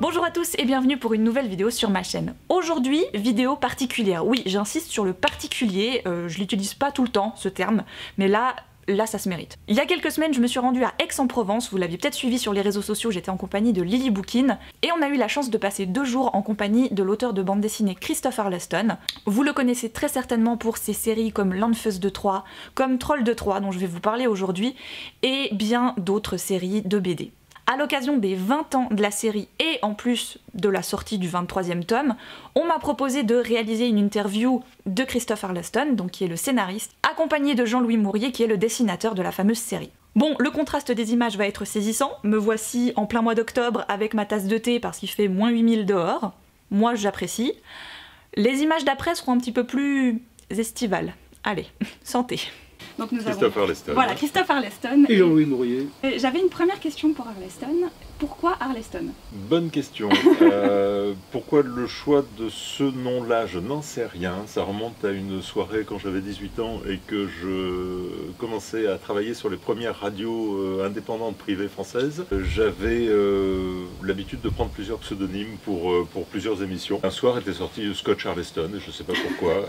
Bonjour à tous et bienvenue pour une nouvelle vidéo sur ma chaîne. Aujourd'hui, vidéo particulière. Oui, j'insiste sur le particulier, je l'utilise pas tout le temps ce terme, mais là ça se mérite. Il y a quelques semaines, je me suis rendue à Aix-en-Provence, vous l'aviez peut-être suivi sur les réseaux sociaux, j'étais en compagnie de Lily Bookin, et on a eu la chance de passer 2 jours en compagnie de l'auteur de bande dessinée Christophe Arleston. Vous le connaissez très certainement pour ses séries comme L'Enfeuse de Troie, comme Troll de Troie dont je vais vous parler aujourd'hui, et bien d'autres séries de BD. À l'occasion des 20 ans de la série et en plus de la sortie du 23e tome, on m'a proposé de réaliser une interview de Christophe Arleston, donc qui est le scénariste, accompagné de Jean-Louis Mourier qui est le dessinateur de la fameuse série. Bon, le contraste des images va être saisissant, me voici en plein mois d'octobre avec ma tasse de thé parce qu'il fait moins 8000 dehors, moi j'apprécie. Les images d'après seront un petit peu plus estivales. Allez, santé. Donc nous Christophe Arleston. Voilà, Christophe Arleston. Et Jean-Louis Mourier. J'avais une première question pour Arleston. Pourquoi Arleston? Bonne question. Pourquoi le choix de ce nom-là? Je n'en sais rien. Ça remonte à une soirée quand j'avais 18 ans et que je commençais à travailler sur les premières radios indépendantes privées françaises. J'avais l'habitude de prendre plusieurs pseudonymes pour plusieurs émissions. Un soir était sorti Scotch Arleston, et je ne sais pas pourquoi.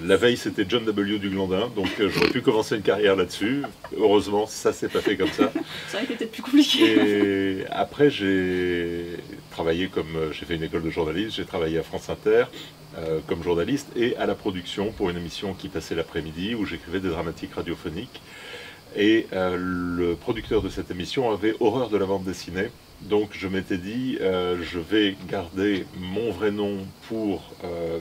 La veille, c'était John W. du Glandin, donc j'aurais pu commencer une carrière là-dessus. Heureusement, ça s'est pas fait comme ça. Ça aurait été peut-être plus compliqué. Et après, j'ai travaillé j'ai fait une école de journaliste, j'ai travaillé à France Inter comme journaliste et à la production pour une émission qui passait l'après-midi où j'écrivais des dramatiques radiophoniques. Et le producteur de cette émission avait horreur de la bande dessinée. Donc je m'étais dit, je vais garder mon vrai nom pour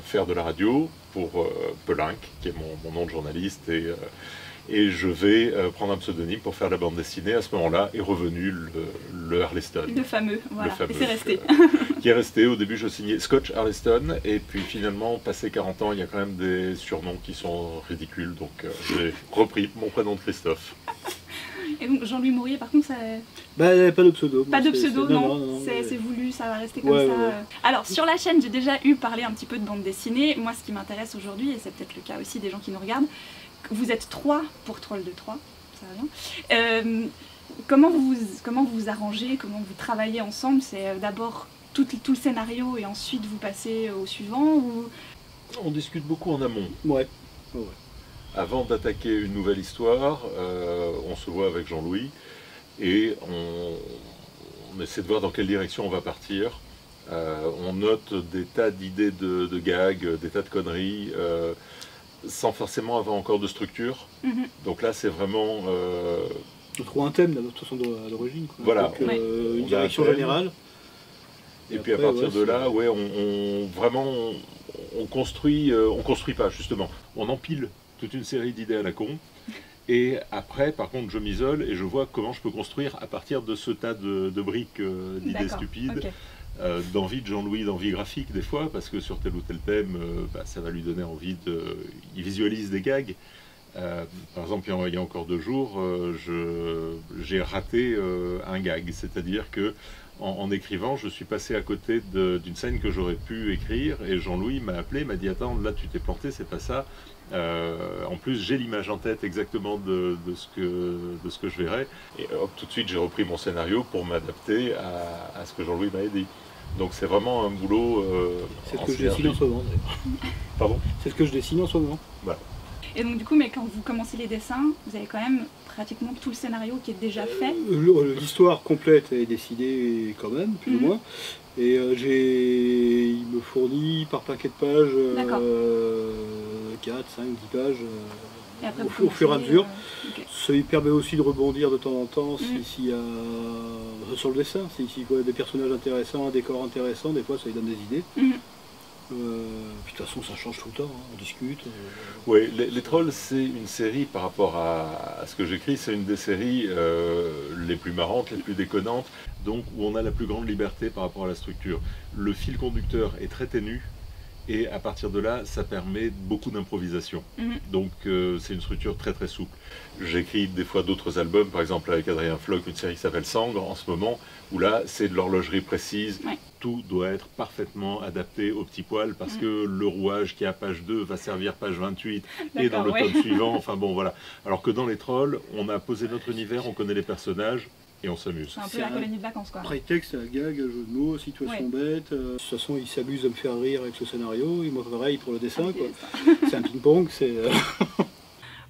faire de la radio, pour Pelinck, qui est mon nom de journaliste, et je vais prendre un pseudonyme pour faire la bande dessinée. À ce moment-là est revenu le Arleston. Le fameux, voilà, le fameux, et c'est resté. Qui est resté. Au début je signais Scotch Arleston, et puis finalement, passé 40 ans, il y a quand même des surnoms qui sont ridicules, donc j'ai repris mon prénom de Christophe. Et donc Jean-Louis Mourier, par contre, ça... Bah, pas de pseudo. Pas de pseudo, non, mais... c'est voulu, ça va rester comme ouais, ça. Ouais. Alors, sur la chaîne, j'ai déjà parlé un petit peu de bande dessinée. Moi, ce qui m'intéresse aujourd'hui, et c'est peut-être le cas aussi des gens qui nous regardent, vous êtes 3 pour Troll de Troie, ça va bien. Comment vous vous arrangez, comment vous travaillez ensemble? C'est d'abord tout le scénario et ensuite vous passez au suivant ou... On discute beaucoup en amont. Ouais. Avant d'attaquer une nouvelle histoire, on se voit avec Jean-Louis et on essaie de voir dans quelle direction on va partir. On note des tas d'idées de gags, des tas de conneries, sans forcément avoir encore de structure. Donc là, c'est vraiment... On trouve un thème de toute façon à l'origine. Voilà. Donc, une direction générale. Et puis après, à partir de là, ouais, on construit pas justement. On empile toute une série d'idées à la con. Et après, par contre, je m'isole et je vois comment je peux construire à partir de ce tas de briques d'idées stupides. Okay. D'envie de Jean-Louis, d'envie graphique des fois, parce que sur tel ou tel thème, ça va lui donner envie il visualise des gags. Par exemple, il y a encore 2 jours, j'ai raté un gag, c'est-à-dire que en écrivant, je suis passé à côté d'une scène que j'aurais pu écrire, et Jean-Louis m'a appelé, m'a dit « Attends, là tu t'es planté, c'est pas ça ». En plus, j'ai l'image en tête exactement de ce que je verrai. Et hop, tout de suite, j'ai repris mon scénario pour m'adapter à ce que Jean-Louis m'avait dit. Donc c'est vraiment un boulot c'est ce que je dessine en ce moment, d'ailleurs. Pardon? C'est ce que je dessine en ce moment. Voilà. Et donc du coup, mais quand vous commencez les dessins, vous avez quand même pratiquement tout le scénario qui est déjà fait. L'histoire complète est décidée quand même, plus ou moins. Et il me fournit par paquet de pages 4, 5, 10 pages et après, au fur et à mesure. Ça lui permet aussi de rebondir de temps en temps s'il y a sur le dessin, s'il y a des personnages intéressants, un décor intéressant, des fois ça lui donne des idées. Puis de toute façon ça change tout le temps, on discute. Oui, les Trolls c'est une série par rapport à ce que j'écris, c'est une des séries les plus marrantes, les plus déconnantes, donc où on a la plus grande liberté par rapport à la structure. Le fil conducteur est très ténu et à partir de là ça permet beaucoup d'improvisation. Donc c'est une structure très très souple. J'écris des fois d'autres albums, par exemple avec Adrien Floch, une série qui s'appelle Sangre en ce moment, où là c'est de l'horlogerie précise. Tout doit être parfaitement adapté au petit poil parce que le rouage qui est à page 2 va servir page 28 et dans le tome suivant, enfin bon voilà. Alors que dans les Trolls, on a posé notre univers, on connaît les personnages, et on s'amuse. C'est un peu la colonie de vacances, quoi. Prétexte à gag, jeu de mots, situation bête. De toute façon, il s'amuse de me faire rire avec le scénario, et moi pareil pour le dessin, quoi. C'est un ping-pong, c'est...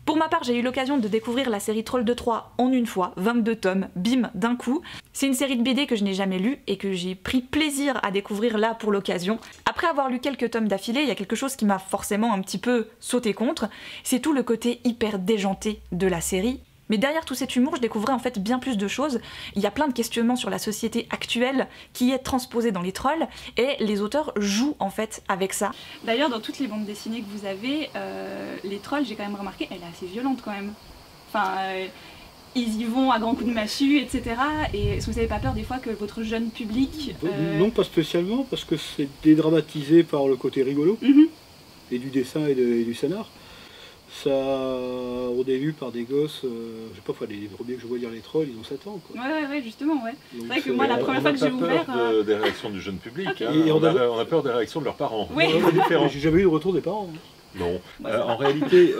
Pour ma part, j'ai eu l'occasion de découvrir la série Trolls de Troie en une fois, 22 tomes, bim, d'un coup. C'est une série de BD que je n'ai jamais lue et que j'ai pris plaisir à découvrir là pour l'occasion. Après avoir lu quelques tomes d'affilée, il y a quelque chose qui m'a forcément un petit peu sauté contre, c'est tout le côté hyper déjanté de la série. Mais derrière tout cet humour, je découvrais en fait bien plus de choses. Il y a plein de questionnements sur la société actuelle qui est transposée dans les trolls, et les auteurs jouent en fait avec ça. D'ailleurs, dans toutes les bandes dessinées que vous avez, les trolls, j'ai quand même remarqué, elle est assez violente quand même. Enfin, ils y vont à grands coups de massue, etc. Et est-ce que vous n'avez pas peur des fois que votre jeune public... Non, pas spécialement, parce que c'est dédramatisé par le côté rigolo, et du dessin et du scénar. Ça, au début, par des gosses, je sais pas, les premiers que je vois lire les trolls, ils ont 7 ans, quoi. Ouais, justement, ouais. C'est vrai que moi, la première fois que j'ai ouvert... On n'a pas peur des réactions du jeune public, Okay. hein. On a peur des réactions de leurs parents. Oui. J'ai jamais eu de retour des parents. Non. En réalité,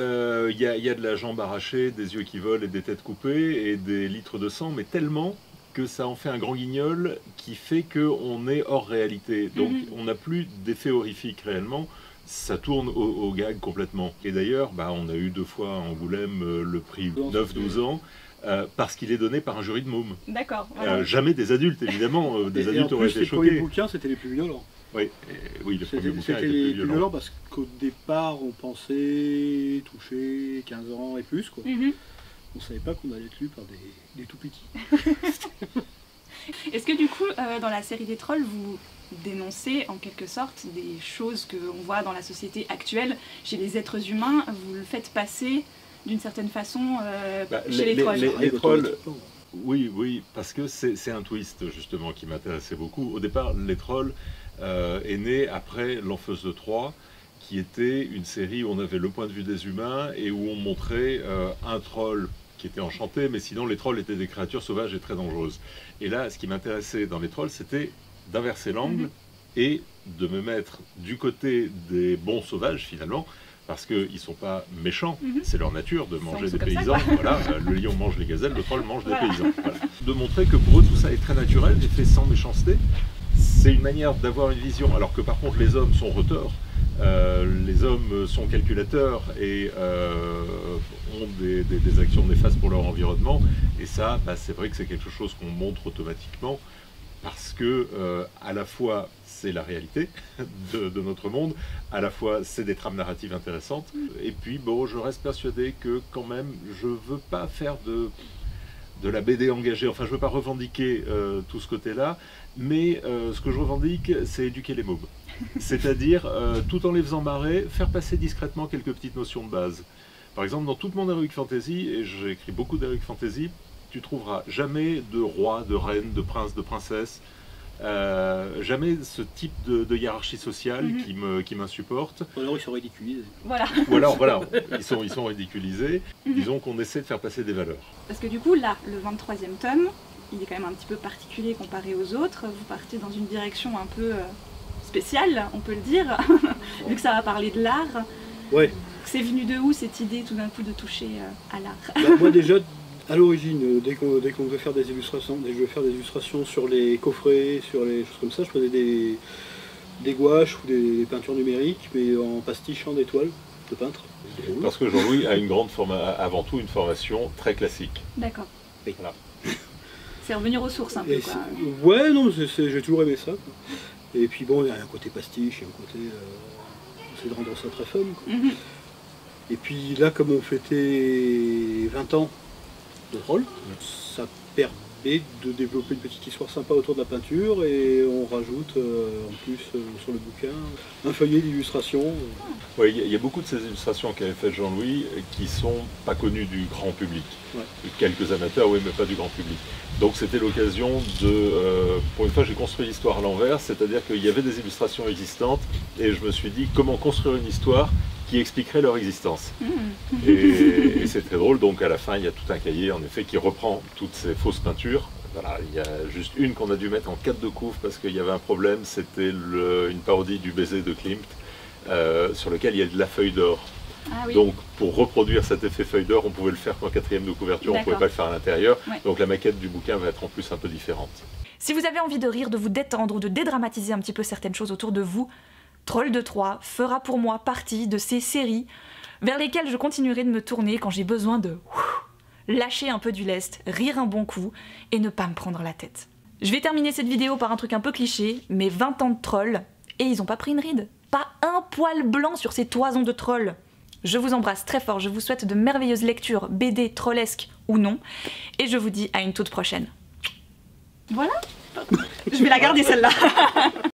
il y a de la jambe arrachée, des yeux qui volent et des têtes coupées, et des litres de sang, mais tellement que ça en fait un grand guignol qui fait qu'on est hors réalité. Donc on n'a plus d'effet horrifique réellement. Ça tourne au gag complètement. Et d'ailleurs, on a eu 2 fois à Angoulême le prix 9-12 ans, parce qu'il est donné par un jury de mômes. D'accord. Jamais des adultes, évidemment. Des adultes auraient été choqués. Les premiers bouquins, c'était les plus violents. Oui, les premiers bouquins étaient les plus violents. Parce qu'au départ, on pensait toucher 15 ans et plus, quoi. On ne savait pas qu'on allait être lu par des tout petits. Est-ce que du coup, dans la série des trolls, vous dénoncez en quelque sorte des choses qu'on voit dans la société actuelle chez les êtres humains, vous le faites passer d'une certaine façon chez les trolls? Les trolls, oui, parce que c'est un twist justement qui m'intéressait beaucoup. Au départ, les trolls est né après l'Enfeuse de Troie, qui était une série où on avait le point de vue des humains et où on montrait un troll qui était enchanté, mais sinon les trolls étaient des créatures sauvages et très dangereuses. Et là, ce qui m'intéressait dans les trolls, c'était d'inverser l'angle et de me mettre du côté des bons sauvages finalement, parce qu'ils ne sont pas méchants, c'est leur nature de manger des paysans. Voilà, le lion mange les gazelles, le troll mange des paysans. Voilà. De montrer que pour eux tout ça est très naturel et fait sans méchanceté. C'est une manière d'avoir une vision, alors que par contre les hommes sont retors. Les hommes sont calculateurs et ont des actions néfastes pour leur environnement, et ça, c'est vrai que c'est quelque chose qu'on montre automatiquement, parce que à la fois c'est la réalité de notre monde, à la fois c'est des trames narratives intéressantes, et puis je reste persuadé que quand même je veux pas faire de la BD engagée, enfin je veux pas revendiquer tout ce côté-là, mais ce que je revendique, c'est éduquer les mômes. C'est-à-dire, tout en les faisant marrer, faire passer discrètement quelques petites notions de base. Par exemple, dans toute mon Heroic Fantasy, et j'ai écrit beaucoup d'Heroic Fantasy, tu trouveras jamais de roi, de reine, de prince, de princesse, jamais ce type de hiérarchie sociale qui m'insupporte. Alors ils sont ridiculisés. Voilà, ils sont ridiculisés. Disons qu'on essaie de faire passer des valeurs. Parce que du coup, là, le 23e tome, il est quand même un petit peu particulier comparé aux autres. Vous partez dans une direction un peu spéciale, on peut le dire, vu que ça va parler de l'art. Ouais. C'est venu de où cette idée tout d'un coup de toucher à l'art? Moi déjà, à l'origine, dès qu'on veut faire des illustrations, sur les coffrets, sur les choses comme ça, je faisais des gouaches ou des peintures numériques, mais en pastichant des toiles de peintre. Parce que Jean-Louis a avant tout une formation très classique. D'accord. Oui. Voilà. C'est revenir aux sources un peu, quoi. Ouais, non, j'ai toujours aimé ça, quoi. Et puis bon, il y a un côté pastiche, il y a un côté... c'est de rendre ça très fun, quoi. Et puis là, comme on fêtait 20 ans de Troll, ça permet de développer une petite histoire sympa autour de la peinture, et on rajoute en plus sur le bouquin un feuillet d'illustration. Oui, il y a beaucoup de ces illustrations qu'avait fait Jean-Louis qui sont pas connues du grand public. Ouais. Quelques amateurs, oui, mais pas du grand public. Donc c'était l'occasion de... pour une fois, j'ai construit l'histoire à l'envers, c'est-à-dire qu'il y avait des illustrations existantes, et je me suis dit comment construire une histoire qui expliquerait leur existence. Et c'est très drôle, donc à la fin il y a tout un cahier en effet qui reprend toutes ces fausses peintures. Voilà, il y a juste une qu'on a dû mettre en 4 de couve parce qu'il y avait un problème, c'était une parodie du baiser de Klimt, sur lequel il y a de la feuille d'or. Ah oui. Donc pour reproduire cet effet feuille d'or, on pouvait le faire qu'en 4e de couverture, on ne pouvait pas le faire à l'intérieur. Ouais. Donc la maquette du bouquin va être en plus un peu différente. Si vous avez envie de rire, de vous détendre ou de dédramatiser un petit peu certaines choses autour de vous, Trolls de Troie fera pour moi partie de ces séries vers lesquelles je continuerai de me tourner quand j'ai besoin de lâcher un peu du lest, rire un bon coup et ne pas me prendre la tête. Je vais terminer cette vidéo par un truc un peu cliché, mais 20 ans de trolls et ils ont pas pris une ride. Pas un poil blanc sur ces toisons de trolls. Je vous embrasse très fort, je vous souhaite de merveilleuses lectures, BD, trollesques ou non, et je vous dis à une toute prochaine. Voilà. Je vais la garder celle-là.